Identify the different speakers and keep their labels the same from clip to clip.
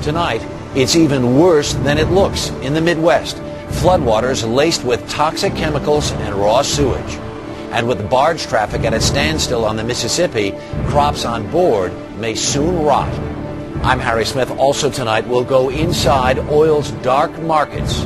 Speaker 1: Tonight, it's even worse than it looks in the Midwest. Floodwaters laced with toxic chemicals and raw sewage. And with barge traffic at a standstill on the Mississippi, crops on board may soon rot. I'm Harry Smith. Also tonight, we'll go inside oil's dark markets.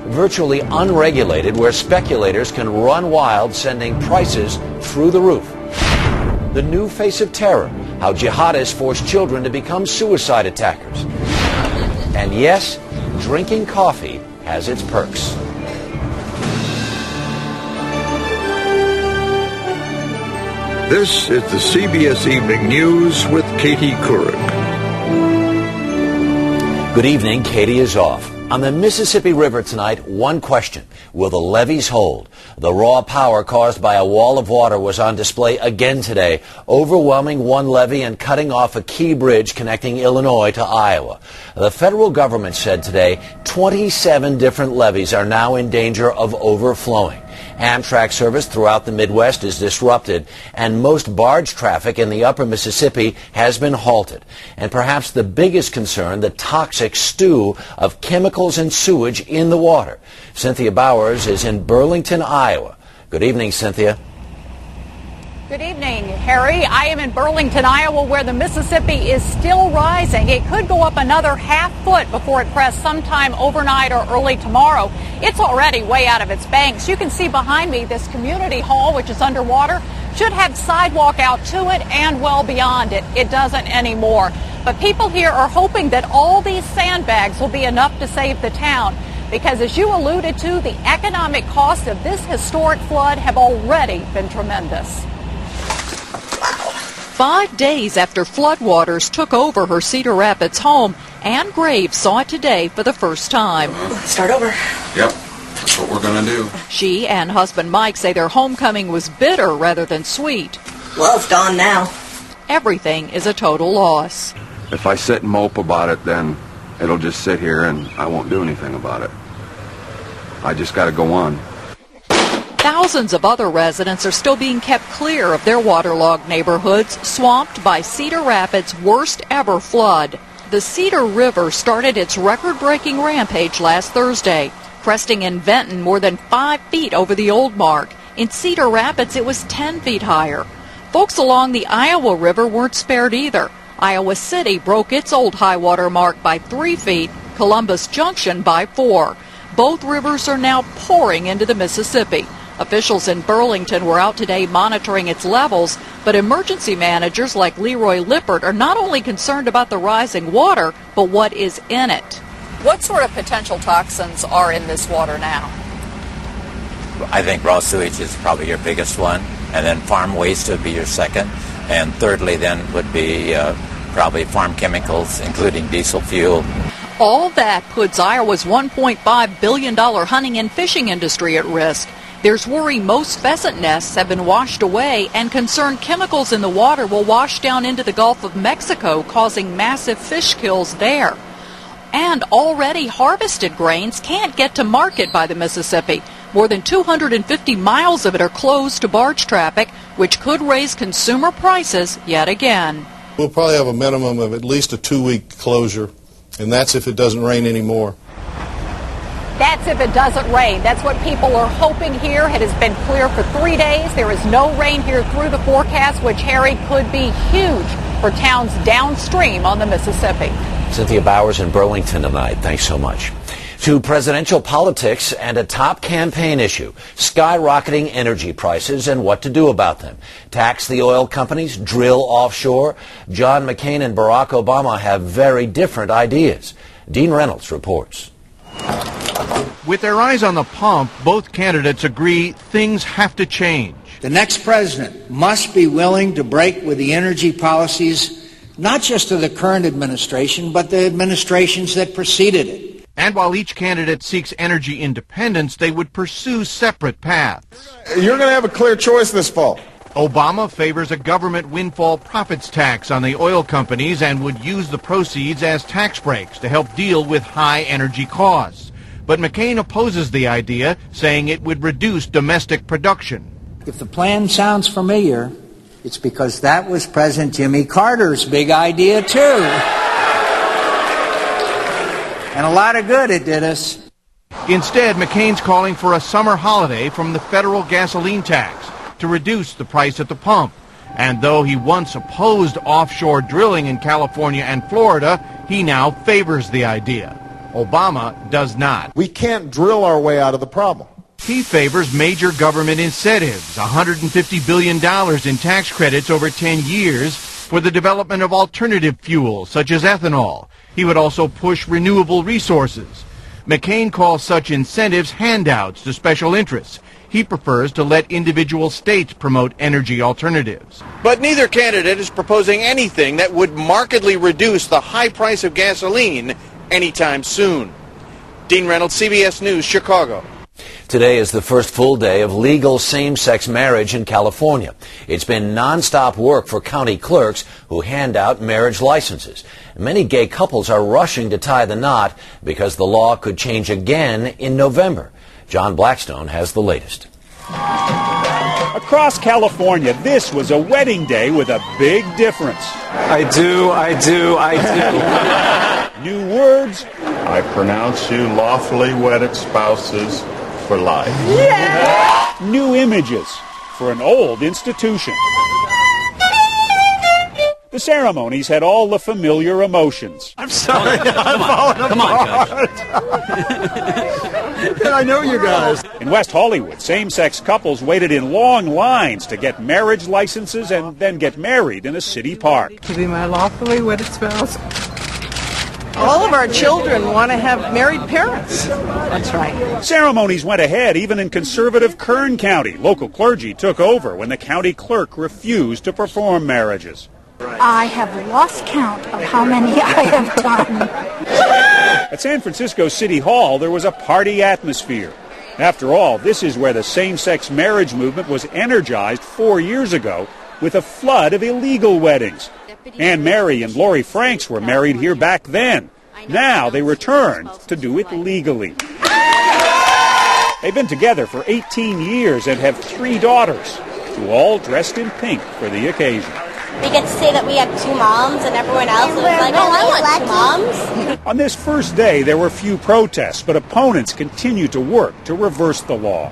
Speaker 1: Virtually unregulated, where speculators can run wild, sending prices through the roof. The new face of terror, how jihadists force children to become suicide attackers. And yes, drinking coffee has its perks.
Speaker 2: This is the CBS Evening News with Katie Couric.
Speaker 1: Good evening. Katie is off. On the Mississippi River tonight, one question. Will the levees hold? The raw power caused by a wall of water was on display again today, overwhelming one levee and cutting off a key bridge connecting Illinois to Iowa. The federal government said today 27 different levees are now in danger of overflowing. Amtrak service throughout the Midwest is disrupted, and most barge traffic in the upper Mississippi has been halted. And perhaps the biggest concern, the toxic stew of chemicals and sewage in the water. Cynthia Bowers is in Burlington, Iowa. Good evening, Cynthia.
Speaker 3: Good evening, Harry. I am in Burlington, Iowa, where the Mississippi is still rising. It could go up another half foot before it crests sometime overnight or early tomorrow. It's already way out of its banks. You can see behind me this community hall, which is underwater, should have sidewalk out to it and well beyond it. It doesn't anymore. But people here are hoping that all these sandbags will be enough to save the town. Because as you alluded to, the economic costs of this historic flood have already been tremendous.
Speaker 4: 5 days after floodwaters took over her Cedar Rapids home, Ann Graves saw it today for the first time.
Speaker 5: Start over.
Speaker 6: Yep, that's what we're going to do.
Speaker 4: She and husband Mike say their homecoming was bitter rather than sweet.
Speaker 5: Well, it's gone now.
Speaker 4: Everything is a total loss.
Speaker 6: If I sit and mope about it, then it'll just sit here and I won't do anything about it. I just got to go on.
Speaker 4: Thousands of other residents are still being kept clear of their waterlogged neighborhoods, swamped by Cedar Rapids' worst ever flood. The Cedar River started its record-breaking rampage last Thursday, cresting in Benton more than 5 feet over the old mark. In Cedar Rapids, it was 10 feet higher. Folks along the Iowa River weren't spared either. Iowa City broke its old high water mark by 3 feet, Columbus Junction by 4. Both rivers are now pouring into the Mississippi. Officials in Burlington were out today monitoring its levels, but emergency managers like Leroy Lippert are not only concerned about the rising water, but what is in it. What sort of potential toxins are in this water now?
Speaker 7: I think raw sewage is probably your biggest one, and then farm waste would be your second, and thirdly then would be probably farm chemicals, including diesel fuel.
Speaker 4: All that puts Iowa's $1.5 billion hunting and fishing industry at risk. There's worry most pheasant nests have been washed away, and concern chemicals in the water will wash down into the Gulf of Mexico, causing massive fish kills there. And already harvested grains can't get to market by the Mississippi. More than 250 miles of it are closed to barge traffic, which could raise consumer prices yet again.
Speaker 8: We'll probably have a minimum of at least a 2-week closure, and that's if it doesn't rain anymore.
Speaker 3: That's if it doesn't rain. That's what people are hoping here. It has been clear for 3 days. There is no rain here through the forecast, which, Harry, could be huge for towns downstream on the Mississippi.
Speaker 1: Cynthia Bowers in Burlington tonight. Thanks so much. To presidential politics and a top campaign issue, skyrocketing energy prices and what to do about them. Tax the oil companies, drill offshore. John McCain and Barack Obama have very different ideas. Dean Reynolds reports.
Speaker 9: With their eyes on the pump, both candidates agree things have to change.
Speaker 10: The next president must be willing to break with the energy policies, not just of the current administration, but the administrations that preceded it.
Speaker 9: And while each candidate seeks energy independence, they would pursue separate paths.
Speaker 11: You're going to have a clear choice this fall.
Speaker 9: Obama favors a government windfall profits tax on the oil companies and would use the proceeds as tax breaks to help deal with high energy costs. But McCain opposes the idea, saying it would reduce domestic production.
Speaker 10: If the plan sounds familiar, It's because that was President Jimmy Carter's big idea, too. And a lot of good it did us.
Speaker 9: Instead, McCain's calling for a summer holiday from the federal gasoline tax to reduce the price at the pump. And though he once opposed offshore drilling in California and Florida, he now favors the idea. Obama does not.
Speaker 11: We can't drill our way out of the problem.
Speaker 9: He favors major government incentives, $150 billion in tax credits over 10 years for the development of alternative fuels such as ethanol. He would also push renewable resources. McCain calls such incentives handouts to special interests. He prefers to let individual states promote energy alternatives.
Speaker 12: But neither candidate is proposing anything that would markedly reduce the high price of gasoline anytime soon. Dean Reynolds, CBS News, Chicago.
Speaker 1: Today is the first full day of legal same-sex marriage in California. It's been nonstop work for county clerks who hand out marriage licenses. Many gay couples are rushing to tie the knot because the law could change again in November. John Blackstone has the latest.
Speaker 13: Across California, this was a wedding day with a big difference.
Speaker 14: I do.
Speaker 13: New words.
Speaker 15: I pronounce you lawfully wedded spouses for life.
Speaker 13: Yeah! New images for an old institution. The ceremonies had all the familiar emotions.
Speaker 11: I'm sorry, I'm falling apart. I know you guys.
Speaker 13: In West Hollywood, same-sex couples waited in long lines to get marriage licenses and then get married in a city park.
Speaker 16: To be my lawfully wedded spouse.
Speaker 17: All of our children want to have married parents.
Speaker 16: That's right.
Speaker 13: Ceremonies went ahead even in conservative Kern County. Local clergy took over when the county clerk refused to perform marriages.
Speaker 18: I have lost count of how many I have done.
Speaker 13: At San Francisco City Hall, there was a party atmosphere. After all, this is where the same-sex marriage movement was energized 4 years ago with a flood of illegal weddings. Anne Mary and Lori Franks were married here back then. Now they returned to do it legally. They've been together for 18 years and have 3 daughters, who all dressed in pink for the occasion.
Speaker 19: We get to say that we have 2 moms, and everyone else is like, oh, I want 2 moms.
Speaker 13: On this first day, there were few protests, but opponents continue to work to reverse the law.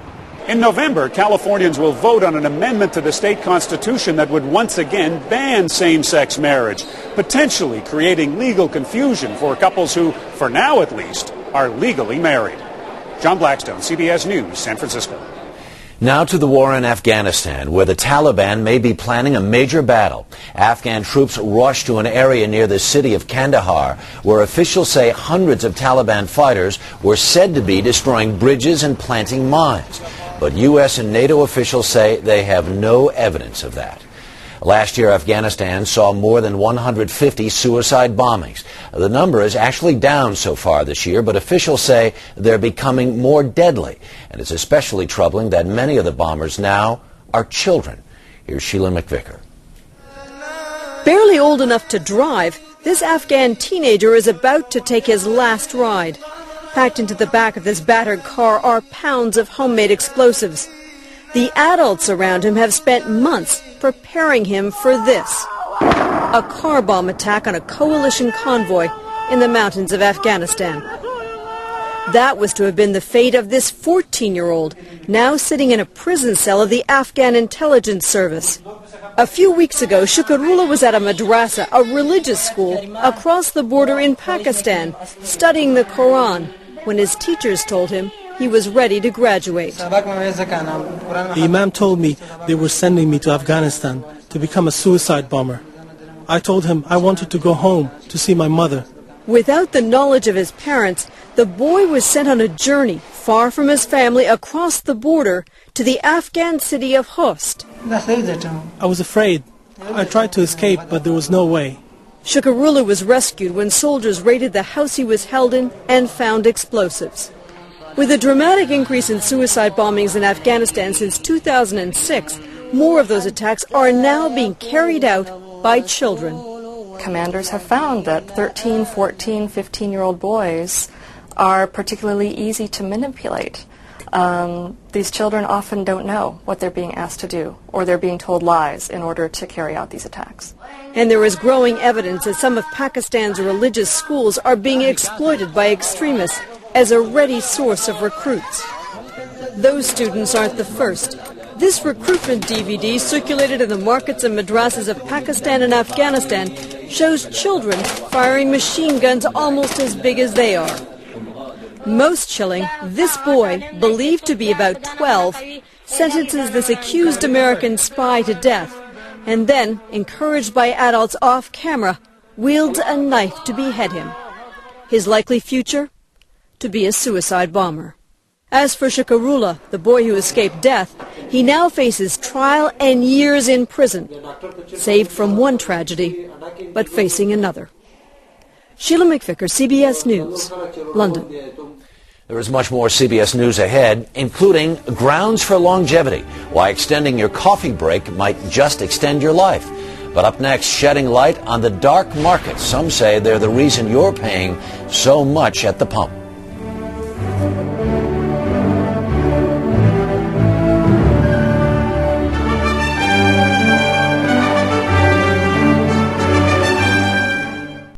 Speaker 13: In November, Californians will vote on an amendment to the state constitution that would once again ban same-sex marriage, potentially creating legal confusion for couples who, for now at least, are legally married. John Blackstone, CBS News, San Francisco.
Speaker 1: Now to the war in Afghanistan, where the Taliban may be planning a major battle. Afghan troops rushed to an area near the city of Kandahar, where officials say hundreds of Taliban fighters were said to be destroying bridges and planting mines. But U.S. and NATO officials say they have no evidence of that. Last year, Afghanistan saw more than 150 suicide bombings. The number is actually down so far this year, but officials say they're becoming more deadly. And it's especially troubling that many of the bombers now are children. Here's Sheila McVicker.
Speaker 20: Barely old enough to drive, this Afghan teenager is about to take his last ride. Packed into the back of this battered car are pounds of homemade explosives. The adults around him have spent months preparing him for this, a car bomb attack on a coalition convoy in the mountains of Afghanistan. That was to have been the fate of this 14-year-old, now sitting in a prison cell of the Afghan intelligence service. A few weeks ago, Shukarullah was at a madrasa, a religious school, across the border in Pakistan, studying the Quran, when his teachers told him he was ready to graduate.
Speaker 21: The Imam told me they were sending me to Afghanistan to become a suicide bomber. I told him I wanted to go home to see my mother.
Speaker 20: Without the knowledge of his parents, the boy was sent on a journey far from his family across the border to the Afghan city of Khost.
Speaker 21: I was afraid. I tried to escape, but there was no way.
Speaker 20: Shukarullah was rescued when soldiers raided the house he was held in and found explosives. With a dramatic increase in suicide bombings in Afghanistan since 2006, more of those attacks are now being carried out by children.
Speaker 22: Commanders have found that 13, 14, 15-year-old boys are particularly easy to manipulate. These children often don't know what they're being asked to do, or they're being told lies in order to carry out these attacks.
Speaker 20: And there is growing evidence that some of Pakistan's religious schools are being exploited by extremists as a ready source of recruits. Those students aren't the first. This recruitment DVD, circulated in the markets and madrasas of Pakistan and Afghanistan, shows children firing machine guns almost as big as they are. Most chilling, this boy, believed to be about 12, sentences this accused American spy to death, and then, encouraged by adults off camera, wields a knife to behead him. His likely future? To be a suicide bomber. As for Shakarullah, the boy who escaped death, he now faces trial and years in prison, saved from one tragedy, but facing another. Sheila McVicker, CBS News, London.
Speaker 1: There is much more CBS News ahead, including grounds for longevity, why extending your coffee break might just extend your life. But up next, shedding light on the dark markets. Some say they're the reason you're paying so much at the pump.